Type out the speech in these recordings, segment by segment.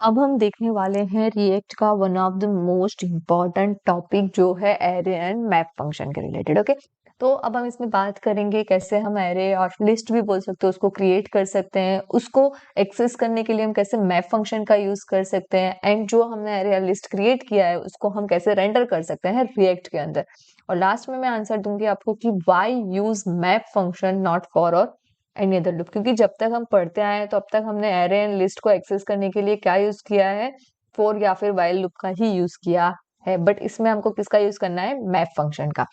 अब हम देखने वाले हैं रिएक्ट का one of the most important topic जो है एरे एंड मैप फंक्शन के रिलेटेड। ओके, तो अब हम इसमें बात करेंगे कैसे हम एरे और लिस्ट भी बोल सकते हैं उसको क्रिएट कर सकते हैं, उसको एक्सेस करने के लिए हम कैसे मैप फंक्शन का यूज कर सकते हैं, एंड जो हमने एरे या लिस्ट क्रिएट किया है उसको हम कैसे रेंडर कर सकते हैं रिएक्ट के अंदर। और लास्ट में मैं आंसर दूंगी आपको कि why use map function not for और एनी अदर लूप, क्योंकि जब तक हम पढ़ते आए हैं तो अब तक हमने एरे एंड लिस्ट को एक्सेस करने के लिए क्या यूज किया है, फॉर या फिर व्हाइल लूप का ही यूज किया है। बट इसमें हमको किसका यूज करना है, मैप फंक्शन का।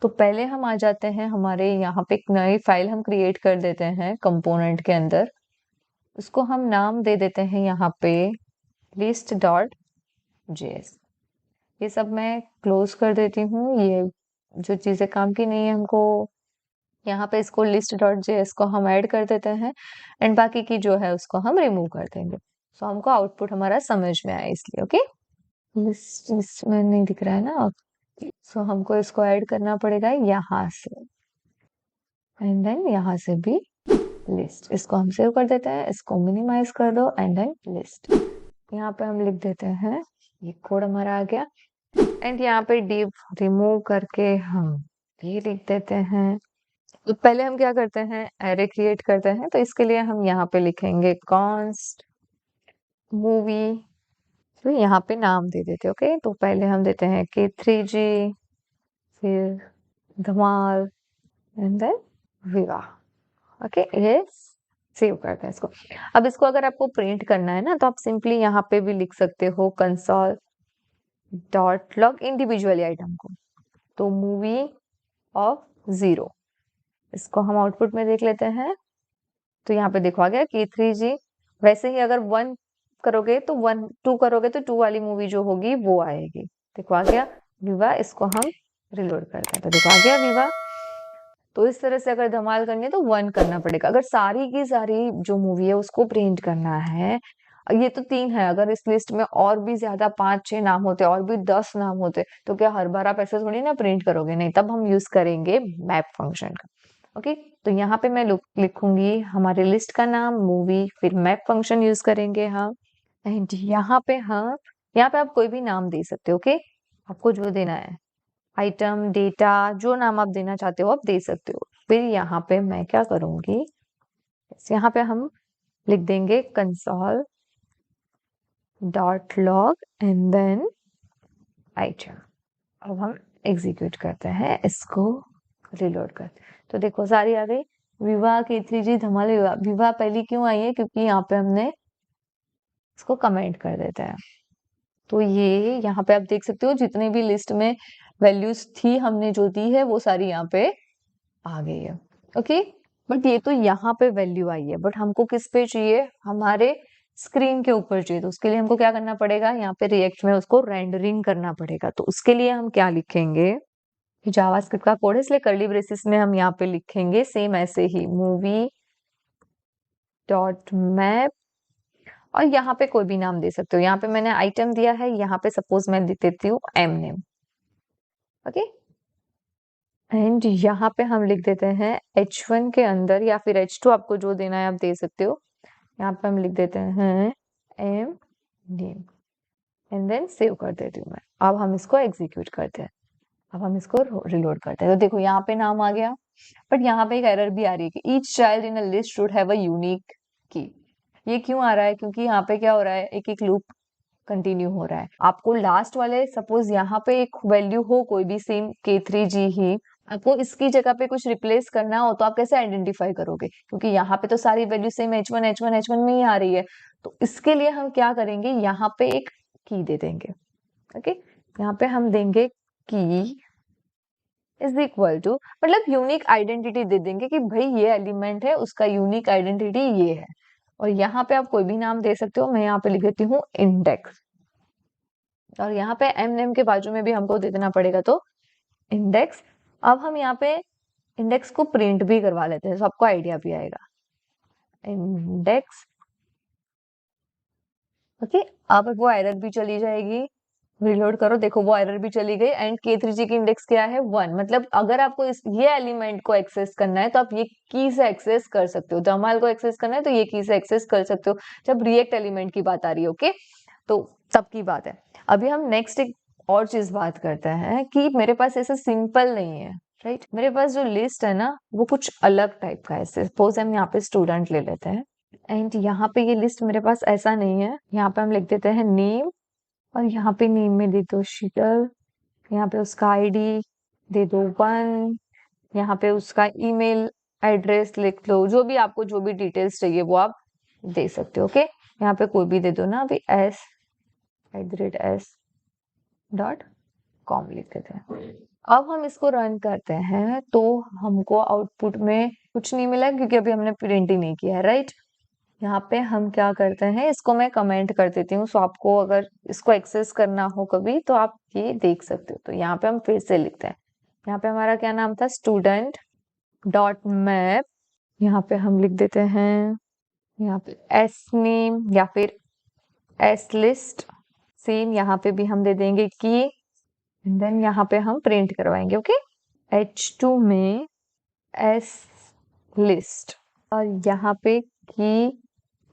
तो पहले हम आ जाते हैं हमारे यहाँ पे एक नई फाइल हम क्रिएट कर देते हैं कंपोनेंट के अंदर। उसको हम नाम दे देते हैं यहाँ पे list.js। ये सब मैं क्लोज कर देती हूँ, ये जो चीजें काम की नहीं है हमको यहाँ पे इसको list.js को हम ऐड कर देते हैं, एंड बाकी की जो है उसको हम रिमूव कर देंगे। सो हमको आउटपुट हमारा समझ में आया इसलिए। ओके, लिस्ट में नहीं दिख रहा है ना। सो हमको इसको ऐड करना पड़ेगा यहाँ से, एंड देन यहाँ से भी लिस्ट। इसको हम सेव कर देते हैं, इसको मिनिमाइज कर दो एंड देन लिस्ट। यहाँ पे हम लिख देते हैं, ये कोड हमारा आ गया, एंड यहाँ पे div रिमूव करके हम ये लिख देते हैं। तो पहले हम क्या करते हैं, एरे क्रिएट करते हैं, तो इसके लिए हम यहाँ पे लिखेंगे कॉन्स्ट मूवी, तो यहाँ पे नाम दे देते। ओके, तो पहले हम देते हैं K3G, फिर धमाल, एंड देन विवाह। ओके, ये सेव करते हैं इसको। अब इसको अगर आपको प्रिंट करना है ना, तो आप सिंपली यहाँ पे भी लिख सकते हो console dot log individually item को, तो मूवी ऑफ 0। इसको हम आउटपुट में देख लेते हैं, तो यहाँ पे देखो आ गया K3G। वैसे ही अगर 1 करोगे तो 1, 2 करोगे तो 2 वाली मूवी जो होगी वो आएगी। देखो आ गया विवाह। इसको हम रिलोड करते हैं, तो देखो आ गया विवाह। तो इस तरह से अगर धमाल करनी है तो 1 करना पड़ेगा। अगर सारी की सारी जो मूवी है उसको प्रिंट करना है, ये तो 3 है, अगर इस लिस्ट में और भी ज्यादा 5-6 नाम होते और भी 10 नाम होते तो क्या हर बार आप ऐसे थोड़ी ना प्रिंट करोगे, नहीं, तब हम यूज करेंगे मैप फंक्शन का। ओके, तो यहाँ पे मैं लिखूंगी हमारे लिस्ट का नाम मूवी, फिर मैप फंक्शन यूज करेंगे हम, एंड यहाँ पे आप कोई भी नाम दे सकते हो। ओके, आपको जो देना है, आइटम, डेटा, जो नाम आप देना चाहते हो आप दे सकते हो। फिर यहाँ पे मैं क्या करूंगी, यहाँ पे हम लिख देंगे console dot log and then item. अब हम एग्जीक्यूट करते हैं, इसको रिलोड करते हैं, तो देखो सारी आ गई। विवाह K3G धमाल विवाह। विवाह पहली क्यों आई है, क्योंकि यहाँ पे हमने इसको कमेंट कर देते हैं। तो ये यहाँ पे आप देख सकते हो जितने भी लिस्ट में वैल्यूज थी हमने जो दी है वो सारी यहाँ पे आ गई है। ओके, बट ये तो यहाँ पे वैल्यू आई है, बट हमको किस पे चाहिए, हमारे स्क्रीन के ऊपर चाहिए। तो उसके लिए हमको क्या करना पड़ेगा, यहाँ पे रिएक्ट में उसको रेंडरिंग करना पड़ेगा। तो उसके लिए हम क्या लिखेंगे, जावास्क्रिप्ट का कोड है इसलिए कर्ली ब्रेसिस में हम यहाँ पे लिखेंगे सेम ऐसे ही मूवी डॉट मैप, और यहाँ पे कोई भी नाम दे सकते हो। यहाँ पे मैंने आइटम दिया है, यहाँ पे सपोज मैं दे देती हूँ एम नेम। ओके, एंड यहाँ पे हम लिख देते हैं H1 के अंदर, या फिर H2 आपको जो देना है आप दे सकते हो। यहाँ पे हम लिख देते हैं M name, and then save कर देती हूँ मैं। अब हम इसको एग्जीक्यूट करते हैं, अब हम इसको रिलोड करते हैं, तो देखो यहाँ पे नाम आ गया। बट यहाँ पे एक एरर भी आ रही है कि each child in a list should have a unique की। ये क्यों आ रहा है, क्योंकि यहाँ पे क्या हो रहा है, एक एक लूप कंटिन्यू हो रहा है। आपको लास्ट वाले सपोज यहाँ पे एक वैल्यू हो कोई भी सेम K3G ही, आपको इसकी जगह पे कुछ रिप्लेस करना हो तो आप कैसे आइडेंटिफाई करोगे, क्योंकि यहाँ पे तो सारी वैल्यू सेम H1 में ही आ रही है। तो इसके लिए हम क्या करेंगे, यहाँ पे एक की दे देंगे। ओके, यहाँ पे हम देंगे की इज इक्वल टू, मतलब यूनिक आइडेंटिटी दे देंगे कि भाई ये एलिमेंट है उसका यूनिक आइडेंटिटी ये है। और यहाँ पे आप कोई भी नाम दे सकते हो, मैं यहाँ पे लिख देती हूँ इंडेक्स, और यहाँ पे एम नेम के बाजू में भी हमको दे देना पड़ेगा, तो इंडेक्स। अब हम यहाँ पे इंडेक्स को प्रिंट भी करवा लेते हैं, तो आपको आइडिया भी आएगा। इंडेक्स। ओके, अब वो एरर भी चली जाएगी, रिलोड करो, देखो वो एरर भी चली गई। एंड K3G की इंडेक्स क्या है 1, मतलब अगर आपको ये एलिमेंट को एक्सेस करना है तो आप ये की से एक्सेस कर सकते हो। जमाल को एक्सेस करना है तो ये की से एक्सेस कर सकते हो, जब रिएक्ट एलिमेंट की बात आ रही है। ओके, तो तब की बात है। अभी हम नेक्स्ट एक और चीज बात करते हैं कि मेरे पास ऐसा सिंपल नहीं है, राइट। मेरे पास जो लिस्ट है ना वो कुछ अलग टाइप का है। सपोज हम यहाँ पे स्टूडेंट ले लेते हैं, एंड यहाँ पे ये लिस्ट मेरे पास ऐसा नहीं है। यहाँ पे हम लिख देते हैं नेम, और यहाँ पे नेम में दे दो शीतल, यहाँ पे उसका आईडी दे दो 1, यहाँ पे उसका ईमेल एड्रेस लिख लो, जो भी आपको जो भी डिटेल्स चाहिए वो आप दे सकते हो। ओके, यहाँ पे कोई भी दे दो ना, अभी s@s.com लिख देते हैं। अब हम इसको रन करते हैं तो हमको आउटपुट में कुछ नहीं मिला क्योंकि अभी हमने प्रिंट ही नहीं किया है, राइट। यहाँ पे हम क्या करते हैं, इसको मैं कमेंट कर देती हूँ, सो आपको अगर इसको एक्सेस करना हो कभी तो आप ये देख सकते हो। तो यहाँ पे हम फिर से लिखते हैं, यहाँ पे हमारा क्या नाम था, स्टूडेंट डॉट मैप। यहाँ पे हम लिख देते हैं, यहाँ पे एस नेम या फिर एस लिस्ट। सेम यहाँ पे भी हम दे देंगे की, देन यहाँ पे हम प्रिंट करवाएंगे। ओके, H2 में एस लिस्ट, और यहाँ पे की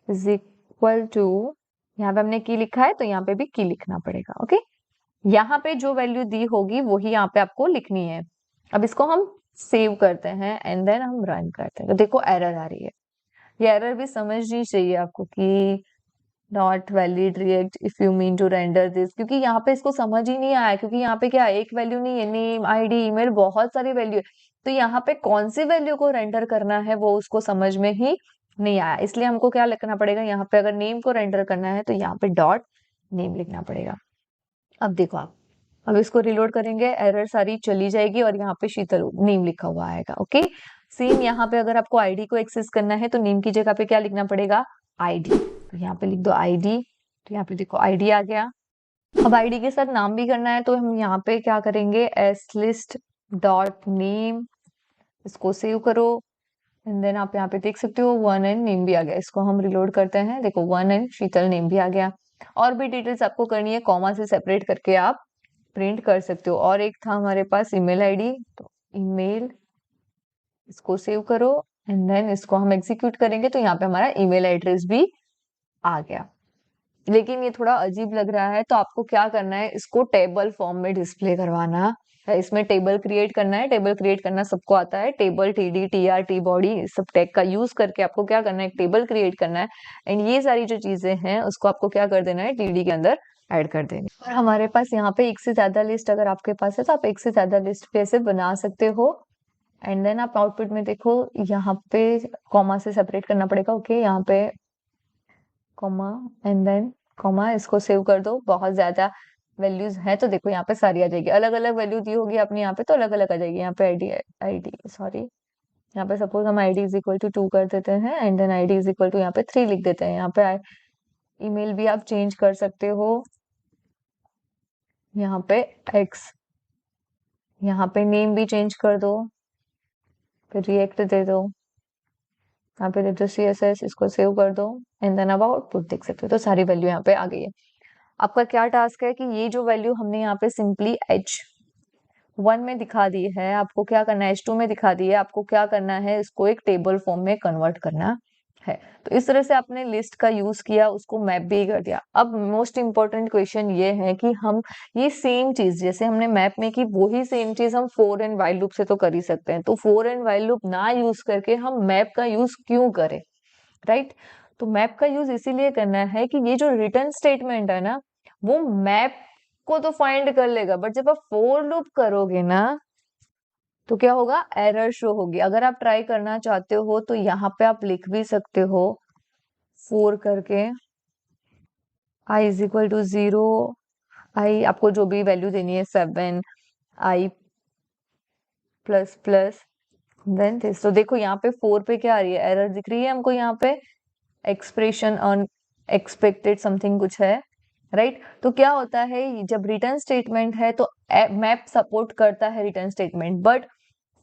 इज इक्वल टू, यहाँ पे हमने की लिखा है तो यहाँ पे भी की लिखना पड़ेगा। ओके, यहाँ पे जो वैल्यू दी होगी वही यहाँ पे आपको लिखनी है। अब इसको हम सेव करते हैं एंड देन हम रन करते हैं, तो देखो एरर आ रही है। ये एरर भी समझनी चाहिए आपको कि not valid React if you mean to render this, क्योंकि यहाँ पे इसको समझ ही नहीं आया, क्योंकि यहाँ पे क्या एक वैल्यू नहीं है, नेम आईडी ईमेल बहुत सारी वैल्यू है, तो यहाँ पे कौन सी वैल्यू को रेंडर करना है वो उसको समझ में ही नहीं आया। इसलिए हमको क्या लिखना पड़ेगा, यहाँ पे अगर नेम को रेंडर करना है तो यहाँ पे डॉट नेम लिखना पड़ेगा। अब देखो आप, अब इसको रिलोड करेंगे, एरर सारी चली जाएगी और यहाँ पे शीतल नेम लिखा हुआ आएगा। ओके, सेम यहाँ पे अगर आपको आईडी को एक्सेस करना है तो नेम की जगह पे क्या लिखना पड़ेगा, आईडी। तो यहाँ पे लिख दो आईडी, तो यहाँ पे देखो आईडी आ गया। अब आईडी के साथ नाम भी करना है तो हम यहाँ पे क्या करेंगे, एस लिस्ट डॉट नेम, इसको सेव करो एंड देन आप यहाँ पे देख सकते हो 1 एंड नेम भी आ गया। इसको हम रिलोड करते हैं, देखो 1 एंड शीतल नेम भी आ गया। और भी डिटेल्स आपको करनी है, कॉमा से सेपरेट करके आप प्रिंट कर सकते हो। और एक था हमारे पास ईमेल आईडी, तो ईमेल, इसको सेव करो एंड देन इसको हम एग्जीक्यूट करेंगे तो यहाँ पे हमारा ईमेल एड्रेस भी आ गया। लेकिन ये थोड़ा अजीब लग रहा है, तो आपको क्या करना है, इसको टेबल फॉर्म में डिस्प्ले करवाना है। इसमें टेबल क्रिएट करना है, टेबल क्रिएट करना सबको आता है, table TD TR T body सब टैग का यूज करके आपको क्या करना है, एक टेबल क्रिएट करना है। एंड ये सारी जो चीजें हैं उसको आपको क्या कर देना है, टीडी के अंदर ऐड कर देनी। और हमारे पास यहाँ पे एक से ज्यादा लिस्ट अगर आपके पास है तो आप एक से ज्यादा लिस्ट भी ऐसे बना सकते हो। एंड देन आप आउटपुट में देखो, यहाँ पे कॉमा से सेपरेट करना पड़ेगा। ओके, यहाँ पे कॉमा एंड देन कॉमा, इसको सेव कर दो। बहुत ज्यादा वैल्यूज है तो देखो यहाँ पे सारी आ जाएगी, अलग अलग वैल्यू दी होगी आपने यहाँ पे तो अलग अलग आ जाएगी। यहाँ पे आईडी सॉरी, यहाँ पे सपोज हम आईडी इज इक्वल टू 2 कर देते हैं and then ID is equal to यहाँ पे 3 लिख देते हैं। यहाँ पे ईमेल भी आप चेंज कर सकते हो, यहाँ पे एक्स, यहाँ पे नेम भी चेंज कर दो, फिर रिएक्ट दे दो, यहाँ पे दे दो CSS, इसको सेव कर दो एंड देन अब आउटपुट देख सकते हो। तो सारी वैल्यू यहाँ पे आ गई है। आपका क्या टास्क है कि ये जो वैल्यू हमने यहाँ पे सिंपली H1 में दिखा दी है, आपको क्या करना है, H2 में दिखा दी है, आपको क्या करना है, इसको एक टेबल फॉर्म में कन्वर्ट करना है। तो इस तरह से आपने लिस्ट का यूज किया, उसको मैप भी कर दिया। अब मोस्ट इंपॉर्टेंट क्वेश्चन ये है कि हम ये सेम चीज जैसे हमने मैप में की वही सेम चीज हम फॉर एंड व्हाइल लूप से तो कर ही सकते हैं, तो फॉर एंड व्हाइल लूप ना यूज करके हम मैप का यूज क्यों करें, राइट। तो मैप का यूज इसीलिए करना है कि ये जो रिटर्न स्टेटमेंट है ना वो मैप को तो फाइंड कर लेगा, बट जब आप फॉर लूप करोगे ना तो क्या होगा, एरर शो होगी। अगर आप ट्राई करना चाहते हो तो यहाँ पे आप लिख भी सकते हो फोर करके i is equal to 0, i आपको जो भी वैल्यू देनी है 7 i plus plus then this. तो देखो यहाँ पे 4 पे क्या आ रही है, एरर दिख रही है हमको, यहाँ पे एक्सप्रेशन अनएक्सपेक्टेड समथिंग कुछ है, राइट। तो क्या होता है जब रिटर्न स्टेटमेंट है तो मैप सपोर्ट करता है रिटर्न स्टेटमेंट, बट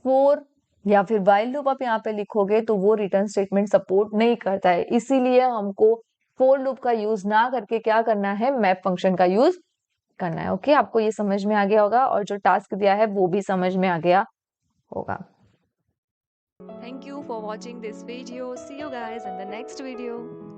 फॉर या फिर व्हाइल लूप आप यहाँ पे लिखोगे तो वो रिटर्न स्टेटमेंट सपोर्ट नहीं करता है। इसीलिए हमको फॉर लूप का यूज ना करके क्या करना है, मैप फंक्शन का यूज करना है। ओके, आपको ये समझ में आ गया होगा और जो टास्क दिया है वो भी समझ में आ गया होगा। Thank you for watching this video. See you guys in the next video.